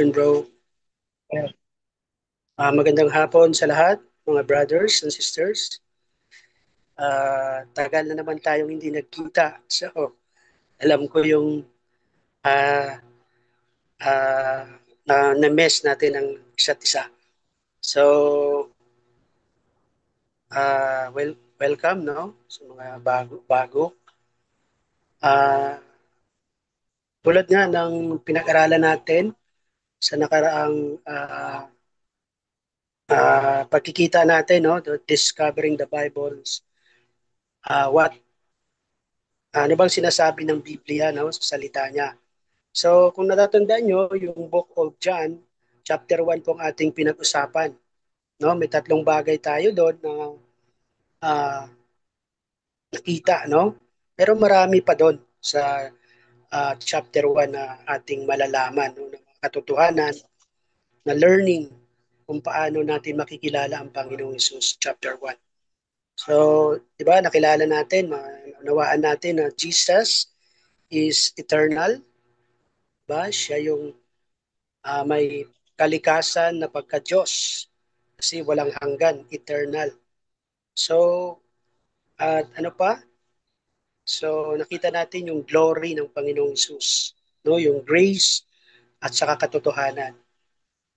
Bro. Magandang hapon sa lahat, mga brothers and sisters. Tagal na naman tayong hindi nagkita. So, alam ko yung uh, uh, na-miss natin ang isa't isa. So, welcome, no? Sa mga bago. Uh, Tulad nga ng pinag-aralan natin sa nakaraang pagkikita natin, no? Discovering the Bibles. What Ano bang sinasabi ng Biblia, no, sa salita niya. So, kung natatandaan nyo, yung Book of John, chapter 1 pong ating pinag-usapan. No? May tatlong bagay tayo doon na uh, nakita. No? Pero marami pa doon sa chapter 1 na ating malalaman. No? Ng katotohanan na learning kung paano natin makikilala ang Panginoong Hesus, chapter 1. So, di ba, nakilala natin, nawaan natin na Jesus is eternal. Ba? Siya yung may kalikasan na pagka-Diyos kasi walang hanggan, eternal. So, at ano pa? So, nakita natin yung glory ng Panginoong Hesus, no? Yung grace at saka katotohanan.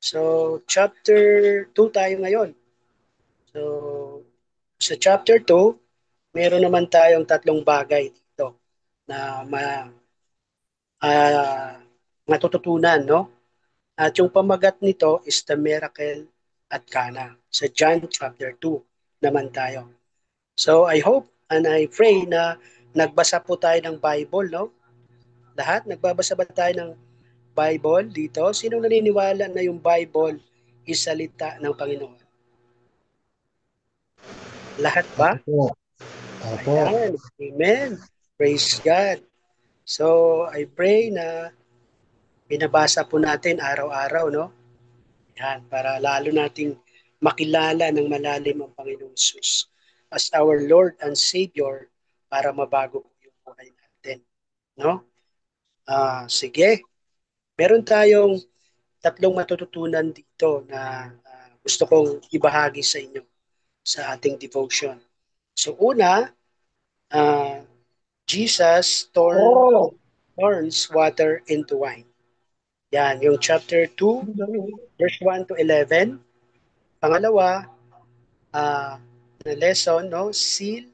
So, chapter 2 tayo ngayon. So, sa chapter 2, meron naman tayong tatlong bagay dito na uh, matututunan, no? At yung pamagat nito is the miracle at Cana. Sa John chapter 2 naman tayo. So I hope and I pray na nagbasa po tayo ng Bible, no? Lahat, nagbabasa ba tayo ng Bible dito? Sino naniniwala na yung Bible is salita ng Panginoon? Lahat ba? Ako po. Opo. Ayan. Amen. Praise God. So I pray na binabasa po natin araw-araw, no? Yan, para lalo nating makilala ng malalim ang Panginoong Sus as our Lord and Savior para mabago po yung buhay natin. No? Sige, meron tayong tatlong matututunan dito na gusto kong ibahagi sa inyo sa ating devotion. So una, uh, Jesus turns water into wine. Yan, yung chapter 2, verse 1 to 11. Pangalawa, uh, na lesson, no? Zeal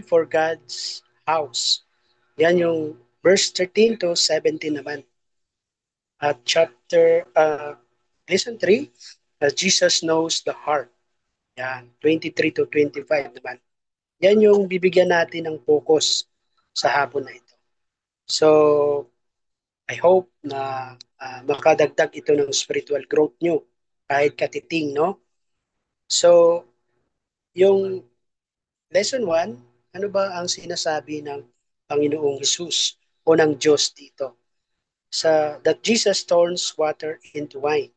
for God's house. Yan yung verse 13 to 17 naman. At lesson 3, Jesus knows the heart. Yan, 23 to 25 naman. Yan yung bibigyan natin ng focus sa hapon na ito. So, I hope na makadagdag ito ng spiritual growth nyo kahit katiting, no? So, yung lesson 1, ano ba ang sinasabi ng Panginoong Hesus o ng Diyos dito? That Jesus turns water into wine.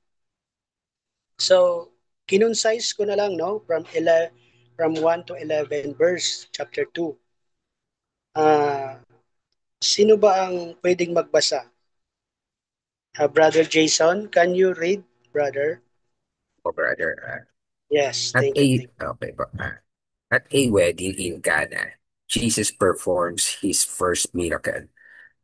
So, kinonsize ko na lang, no? From 1 to 11 verse, chapter 2. Sino ba ang pwedeng magbasa? Brother Jason, can you read, brother? Po, brother. Yes, At thank you. a okay po. At a wedding in Cana, Jesus performs his first miracle,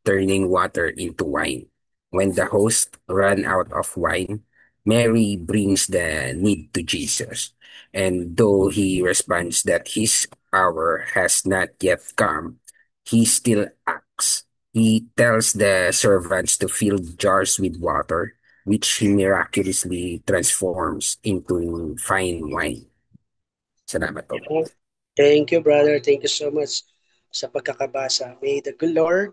turning water into wine. When the host ran out of wine, Mary brings the need to Jesus. And though he responds that his hour has not yet come, he still acts. He tells the servants to fill jars with water, which he miraculously transforms into fine wine. Salamat po. Yeah. Thank you, brother. Thank you so much sa pagkakabasa. May the good Lord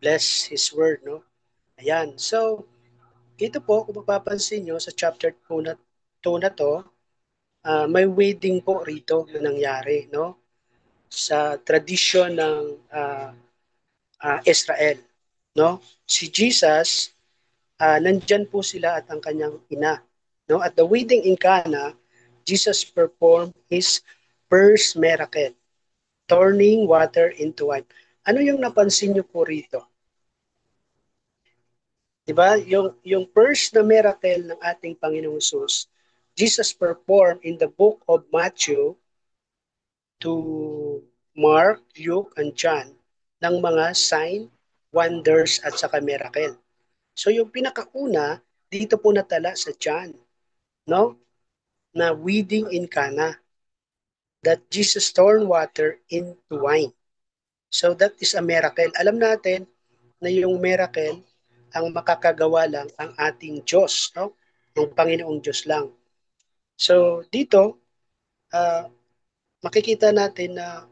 bless His word, no? Ayan. So, ito po, kung mapapansin nyo, sa chapter 2 na to, may wedding po rito na nangyari, no? Sa tradisyon ng Israel, no? Si Jesus, nandyan po sila at ang kanyang ina, no? At the wedding in Cana, Jesus performed his first miracle, turning water into wine. Ano yung napansin nyo po rito? Diba? Yung first na miracle ng ating Panginoong Jesus, Jesus performed in the book of Matthew to Mark, Luke, and John ng mga sign, wonders, at saka miracle. So yung pinakauna, dito po natala sa John, no? Na wedding in Cana, that Jesus turned water into wine. So that is a miracle. Alam natin na yung miracle, ang makakagawa lang ang ating Diyos, no? Ang Panginoong Diyos lang. So dito, uh, makikita natin na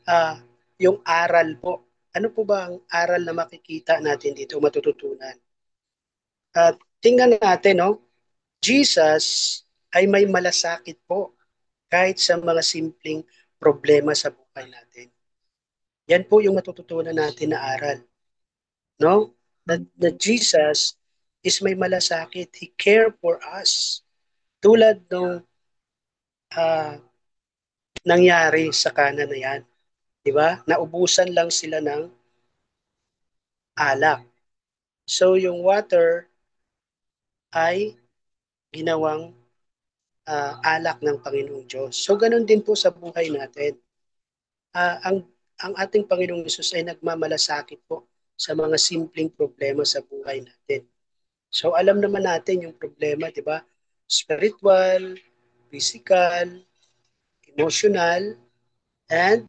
uh, yung aral po. Ano po ba ang aral na makikita natin dito, matututunan? At tingnan natin, no? Jesus ay may malasakit po kahit sa mga simpleng problema sa buhay natin. Yan po yung matututunan natin na aral, no? That Jesus is may malasakit. He care for us. Tulad nung uh, nangyari sa kanan na yan. Di ba? Naubusan lang sila ng alak. So yung water ay ginawang alak ng Panginoong Diyos. So ganun din po sa buhay natin. Ang ating Panginoong Yesus ay nagmamalasakit po sa mga simpleng problema sa buhay natin. So alam naman natin yung problema, di ba? Spiritual, physical, emotional, and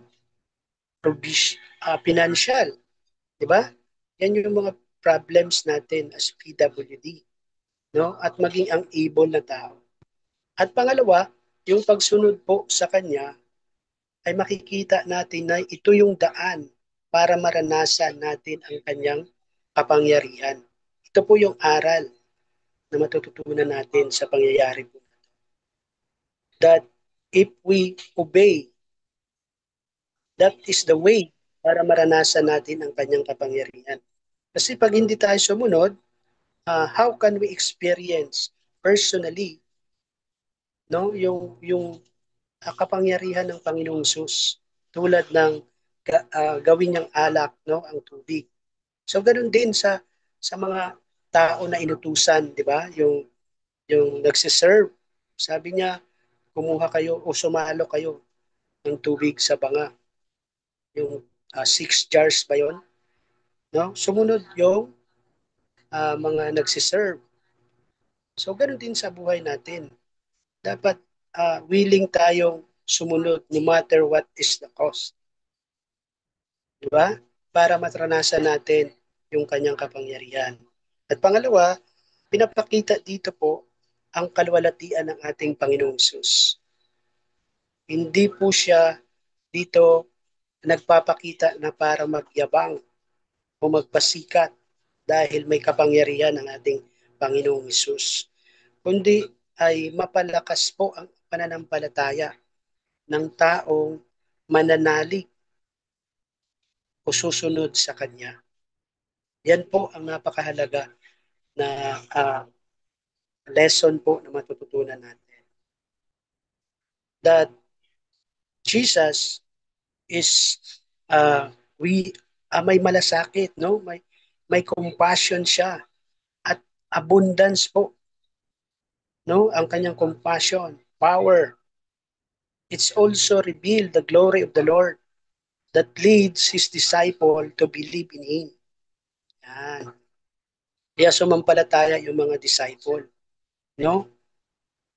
financial, di ba? Yan yung mga problems natin as PWD, no? At maging ang ibon na tao. At pangalawa, yung pagsunod po sa kanya ay makikita natin na ito yung daan para maranasan natin ang kanyang kapangyarihan. Ito po yung aral na matututunan natin sa pangyayari po. That if we obey, that is the way para maranasan natin ang kanyang kapangyarihan. Kasi pag hindi tayo sumunod, how can we experience personally, no, kapangyarihan ng Panginoong Sus tulad ng gawin niyang alak, no, ang tubig. So ganoon din sa mga tao na inutusan, 'di ba? Yung nagse-serve. Sabi niya, kumuha kayo o sumalo kayo ng tubig sa banga. Yung 6 jars ba 'yon? No? Sumunod yung mga nagse-serve. So ganoon din sa buhay natin. Dapat willing tayong sumunod no matter what is the cost. Di ba? Para matranasan natin yung kanyang kapangyarihan. At pangalawa, pinapakita dito po ang kalwalatian ng ating Panginoong Sus. Hindi po siya dito nagpapakita na para magyabang o magpasikat dahil may kapangyarihan ng ating Panginoong Isus, kundi ay mapalakas po ang pananampalataya ng taong mananalig o susunod sa Kanya. Yan po ang napakahalaga na lesson po na matututunan natin. That Jesus is we may malasakit, no? May compassion siya at abundance po, no? Ang kanyang compassion, power. It's also revealed the glory of the Lord that leads his disciple to believe in him. Yan. Kaya sumampalataya yung mga disciple, no?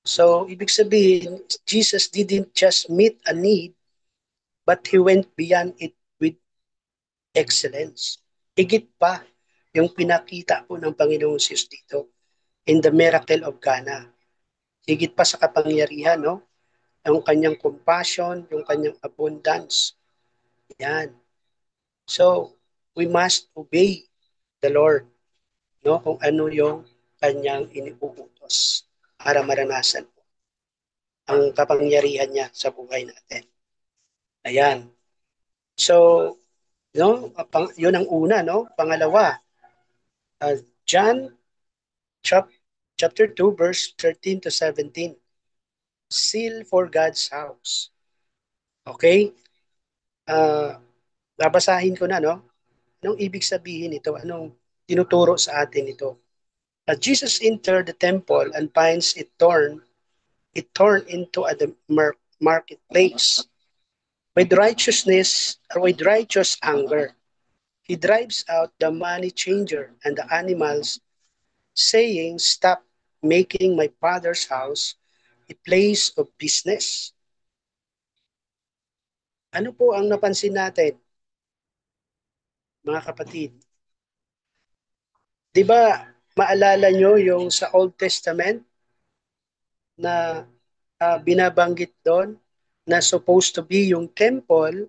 So, ibig sabihin, Jesus didn't just meet a need, but he went beyond it with excellence. Higit pa yung pinakita po ng Panginoong Jesus dito in the miracle of Cana. Higit pa sa kapangyarihan, no? Yung kanyang compassion, yung kanyang abundance. Yan. So, we must obey the Lord, no? Kung ano yung kanyang iniuutos para maranasan po ang kapangyarihan niya sa buhay natin. Ayan. So, no, yun ang una, no? Pangalawa, John chap chapter 2 verse 13 to 17. Seal for God's house. Okay? Babasahin ko na, no? Anong ibig sabihin ito? Anong tinuturo sa atin ito? Jesus entered the temple and finds it torn into a marketplace with with righteous anger. He drives out the money changer and the animals, saying, "Stop making my father's house a place of business." Ano po ang napansin natin, mga kapatid? Di ba maalala nyo yung sa Old Testament na binabanggit doon na supposed to be yung temple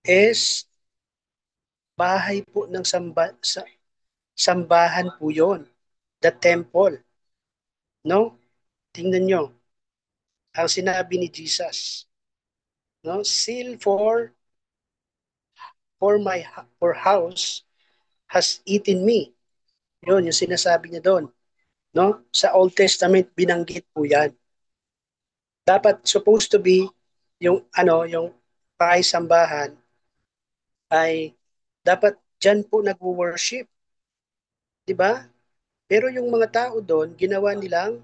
is bahay po ng sambahan po yon, the temple. No? Tingnan nyo, ang sinabi ni Jesus, no? Seal for house has eaten me. Yun, yung sinasabi niya doon. No? Sa Old Testament, binanggit po yan. Dapat supposed to be yung pakisambahan ay dapat diyan po nagwo-worship, 'di ba? Pero yung mga tao doon, ginawa nilang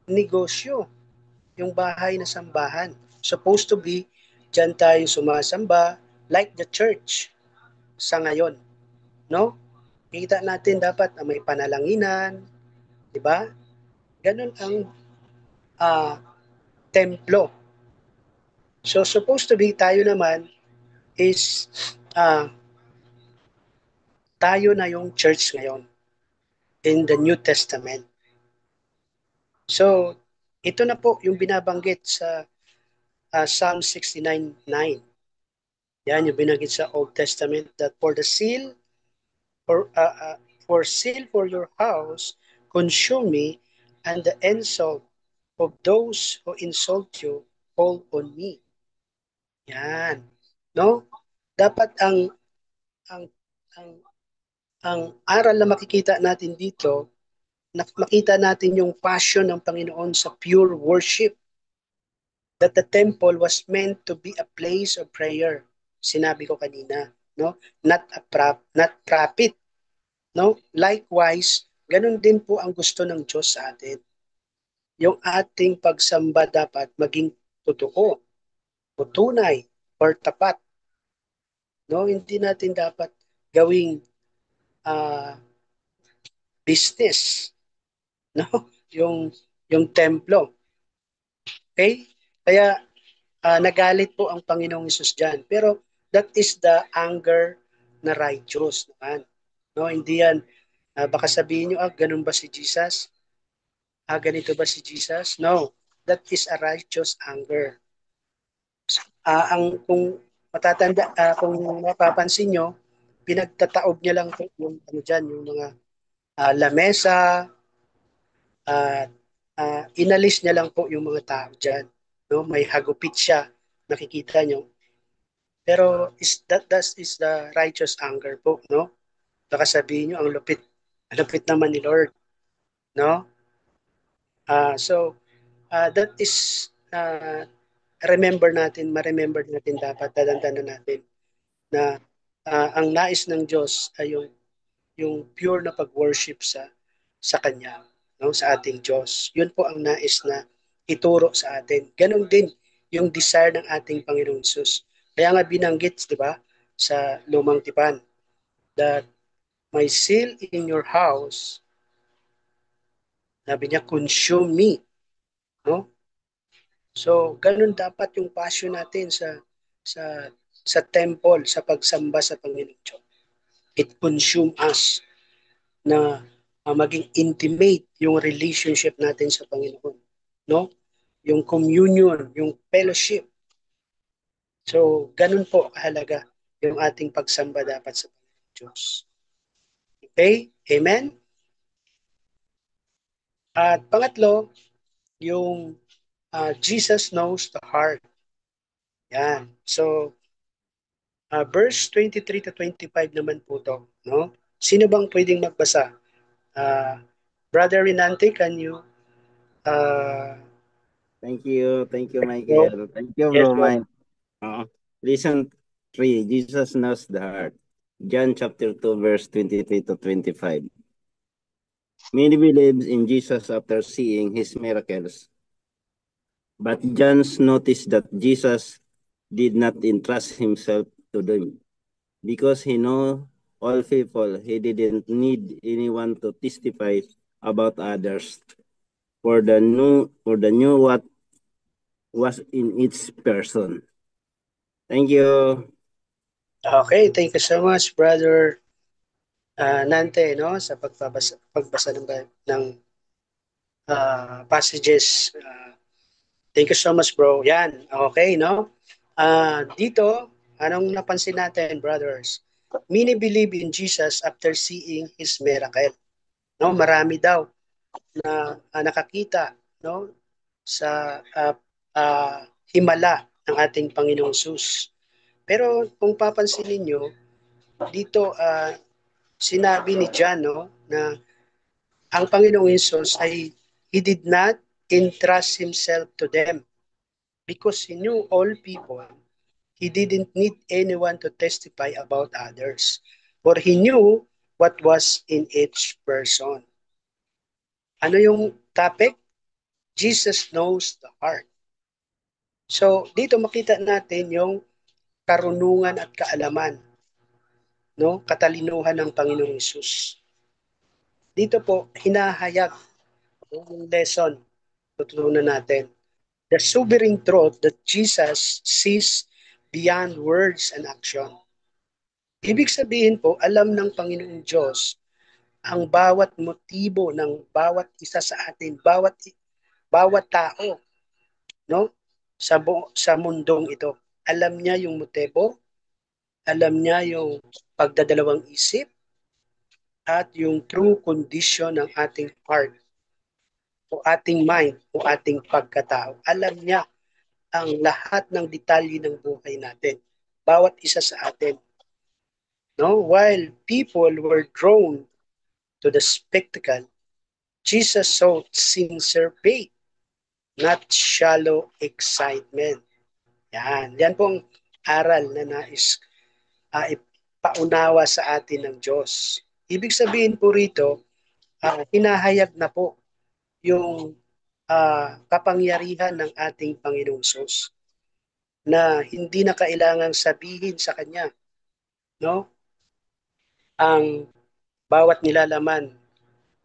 negosyo, yung bahay na sambahan. Supposed to be diyan tayo sumasamba like the church sa ngayon, no? Kita natin dapat na may panalanginan, 'di ba? Ganun ang ah, templo. So supposed to be tayo naman is ah, tayo na yung church ngayon in the New Testament. So, ito na po yung binabanggit sa Psalm 69:9. Yan yung binanggit sa Old Testament that for seal for your house, consume me, and the insult of those who insult you fall on me. Yan. No? Dapat ang ang ang aral na makikita natin dito, makita natin yung passion ng Panginoon sa pure worship, that the temple was meant to be a place of prayer. Sinabi ko kanina, no? Not profit, no? Likewise, ganun din po ang gusto ng Diyos sa atin. Yung ating pagsamba dapat maging totoo, o tunay, or tapat, no? Hindi natin dapat gawing uh, business, no? Yung yung templo. Okay? Kaya nagalit po ang Panginoong Hesus diyan. Pero that is the anger na righteous naman. No, hindi yan baka sabihin niyo, ganun ba si Jesus? Ganito ba si Jesus? No. That is a righteous anger. Ang kung kung mapapansin niyo, pinagtataob niya lang po yung diyan, yung mga lamesa, at inalis niya lang po yung mga tao diyan. No, may hagupit siya, nakikita niyo. Pero that is the righteous anger po, no? Baka sabihin nyo, ang lupit naman ni Lord, no? That is, ma-remember natin dapat, dadandanan natin na ang nais ng Diyos ay yung pure na pag-worship sa Kanya, no? Sa ating Diyos. Yun po ang nais na ituro sa atin. Ganon din yung desire ng ating Panginoong Sus. Kaya nga binanggit, di ba, sa Lumang Tipan, that my seal in your house, sabi niya, consume me. No? So, ganun dapat yung passion natin sa sa temple, sa pagsamba sa Panginoon Diyos. It consume us na maging intimate yung relationship natin sa Panginoon. No? Yung communion, yung fellowship. So, ganun po kahalaga yung ating pagsamba dapat sa Panginoon Diyos. Okay? Amen? At pangatlo, yung Jesus knows the heart. Yan. So, verse 23 to 25 naman po to, no? Sino bang pwedeng magbasa? Uh, Brother Renante, can you uh, Thank you, go? Michael. Thank you, Yes, bro, bro. Mike. Listen, 3, Jesus knows the heart. John chapter 2, verse 23 to 25. Many believed in Jesus after seeing his miracles. But John noticed that Jesus did not entrust himself to them. Because he knew all people, he didn't need anyone to testify about others. For the new what was in each person. Thank you. Okay, thank you so much, Brother Nante, no, sa pagbasa ng passages. Thank you so much, bro. Yan, okay, no? Dito, anong napansin natin, brothers? Many believe in Jesus after seeing his miracle. No, marami daw na nakakita, no, sa himala ng ating Panginoong Sus. Pero kung papansinin niyo, dito sinabi ni John, no, na ang Panginoong Hesus ay he did not entrust himself to them because he knew all people. He didn't need anyone to testify about others, for he knew what was in each person. Ano yung topic? Jesus knows the heart. So, dito makita natin yung karunungan at kaalaman, no? Katalinuhan ng Panginoong Hesus. Dito po, hinahayag yung lesson tututunan natin. The sobering truth that Jesus sees beyond words and action. Ibig sabihin po, alam ng Panginoong Diyos ang bawat motibo ng bawat isa sa atin, bawat tao, no? Sa mundong ito. Alam niya yung motibo, alam niya yung pagdadalawang isip, at yung true condition ng ating heart o ating mind o ating pagkatao. Alam niya ang lahat ng detalye ng buhay natin. Bawat isa sa atin. No? While people were drawn to the spectacle, Jesus sought sincere faith, not shallow excitement. Yan po ang aral na nais ipaunawa sa atin ng Diyos. Ibig sabihin po rito, hinahayag na po yung kapangyarihan ng ating Panginoong Sus na hindi na kailangang sabihin sa Kanya, no, ang bawat nilalaman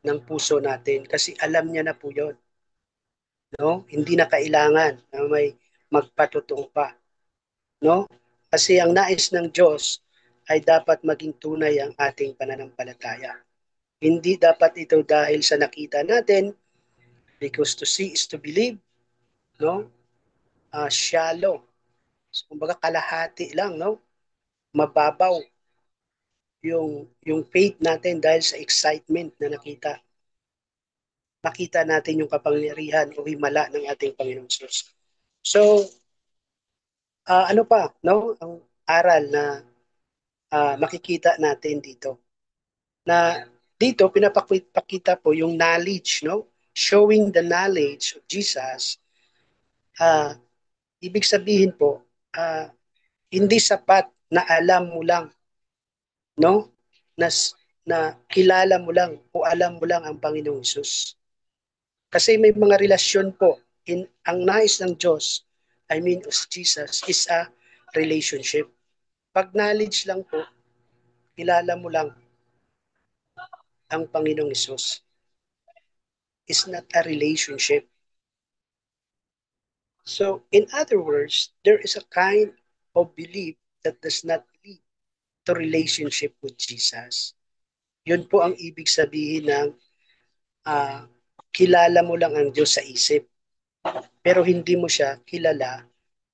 ng puso natin kasi alam niya na po yon, no? Hindi na kailangan na may magpatutong pa, no? Kasi ang nais ng Diyos ay dapat maging tunay ang ating pananampalataya. Hindi dapat ito dahil sa nakita natin, because to see is to believe, no? Shallow. So, kumbaga kalahati lang, no? Mababaw yung faith natin dahil sa excitement na makita natin yung kapangyarihan o himala ng ating Panginoong Diyos. So, ano pa, no? Ang aral na makikita natin dito. Na dito pinapakita po yung knowledge, no? Showing the knowledge of Jesus. Ibig sabihin po, hindi sapat na alam mo lang, no? Na kilala mo lang o alam mo lang ang Panginoong Hesus. Kasi may mga relasyon po ang nais ng Diyos, I mean of Jesus, is a relationship. Pag knowledge lang po, kilala mo lang ang Panginoong Hesus, is not a relationship. So, in other words, there is a kind of belief that does not lead to relationship with Jesus. Yun po ang ibig sabihin ng kilala mo lang ang Diyos sa isip, pero hindi mo siya kilala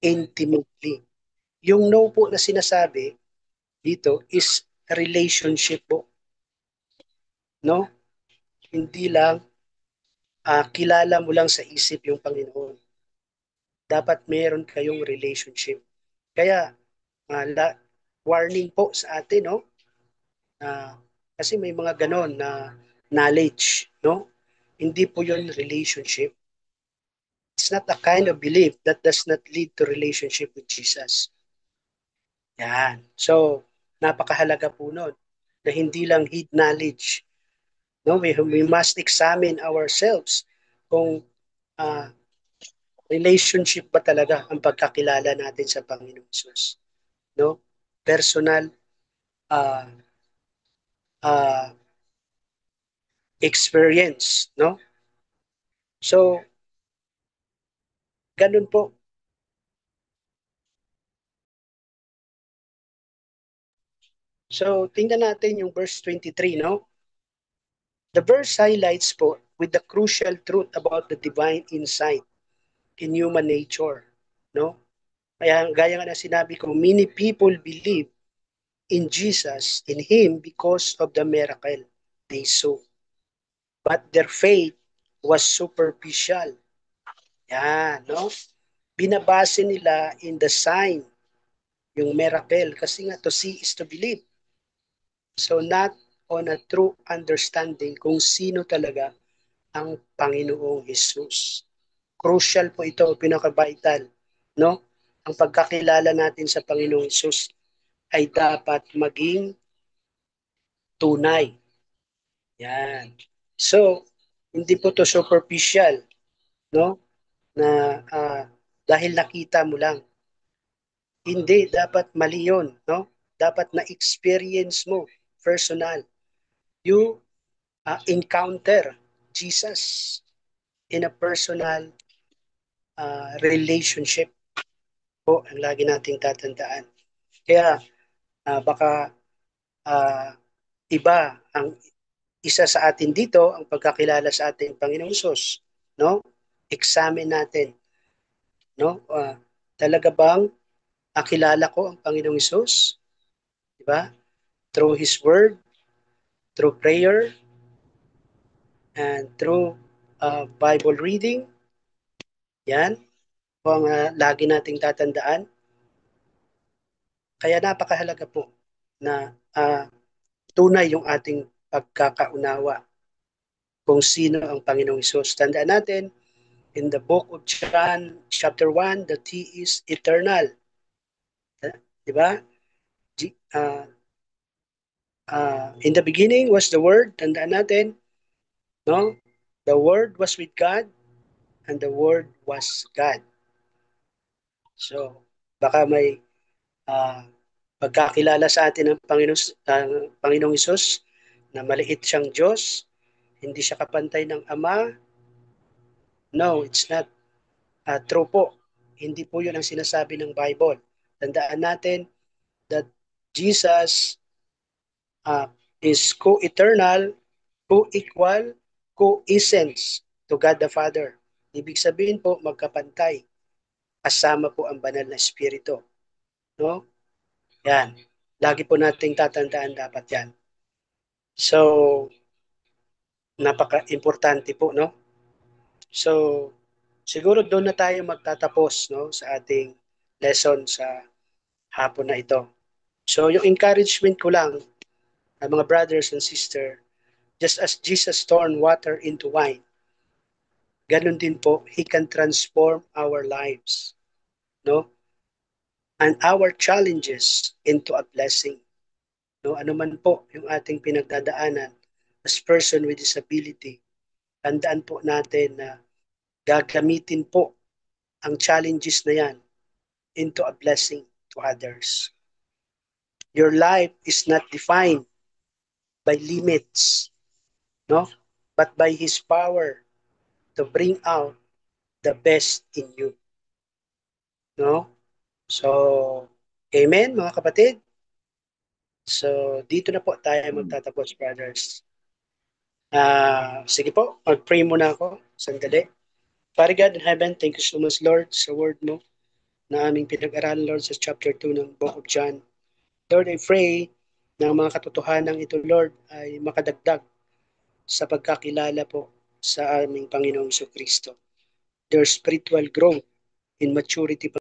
intimately. Yung no po na sinasabi dito is relationship po. No? Hindi lang kilala mo lang sa isip yung Panginoon. Dapat meron kayong relationship. Kaya warning po sa atin, no? Kasi may mga ganon na knowledge, no? Hindi po yun relationship. It's not a kind of belief that does not lead to relationship with Jesus. Yan. So, napakahalaga po nun na hindi lang head knowledge No, we must examine ourselves kung relationship ba talaga ang pagkakilala natin sa Panginoong Hesus. No? Personal uh, uh, experience, no? So, ganun po. So, tingnan natin yung verse 23, no? The verse highlights po with the crucial truth about the divine insight in human nature, no? Kaya gaya nga na sinabi ko, many people believe in Jesus, in Him, because of the miracle they saw. But their faith was superficial. Yan, no? Binabase nila in the sign, yung miracle, kasi nga to see is to believe. So not on a true understanding kung sino talaga ang Panginoong Hesus. Crucial po ito, pinaka-vital, no? Ang pagkakilala natin sa Panginoong Hesus ay dapat maging tunay. Yan. So, hindi po to superficial, no? Na dahil nakita mo lang. Hindi, dapat mali yun, no? Dapat na-experience mo, personal. You encounter Jesus in a personal relationship po ang lagi nating tatandaan. Kaya baka iba ang isa sa atin dito ang pagkakilala sa ating Panginoong Hesus, no? Examine natin, no? Talaga bang kilala ko ang Panginoong Hesus? Di ba? Through His Word, through prayer, and through Bible reading. Yan po ang lagi nating tatandaan. Kaya napakahalaga po na tunay yung ating pagkakaunawa kung sino ang Panginoong Hesus. Tandaan natin, in the book of John, chapter 1, that He is eternal. Di ba? In the beginning was the Word. Tandaan natin, no? The Word was with God, and the Word was God. So, baka may pagkakilala sa atin ng Panginoong Hesus na maliit siyang Diyos, hindi siya kapantay ng Ama. No, it's not true po. Hindi po yun ang sinasabi ng Bible. Tandaan natin that Jesus is co-eternal, co-equal, co-essence to God the Father. Ibig sabihin po, magkapantay. Kasama po ang banal na Espiritu. No? Yan. Lagi po nating tatandaan dapat yan. So, napaka-importante po, no? So, siguro doon na tayo magtatapos, no, sa ating lesson sa hapon na ito. So, yung encouragement ko lang, mga brothers and sisters, just as Jesus turned water into wine, ganun din po, He can transform our lives, no? And our challenges into a blessing. No, ano man po yung ating pinagdadaanan as person with disability, tandaan po natin na gagamitin po ang challenges na yan into a blessing to others. Your life is not defined by limits, no? But by His power to bring out the best in you. No? So, amen mga kapatid? So, dito na po tayo magtatapos, brothers. Sige po, mag-pray muna ako. Sandali. Father God in heaven, thank you so much, Lord, sa word mo na aming pinag-aralan, Lord, sa chapter 2 ng Book of John. Lord, I pray na ang mga katotohanan ito, Lord, ay makadagdag sa pagkakilala po sa aming Panginoong Kristo. Their spiritual growth in maturity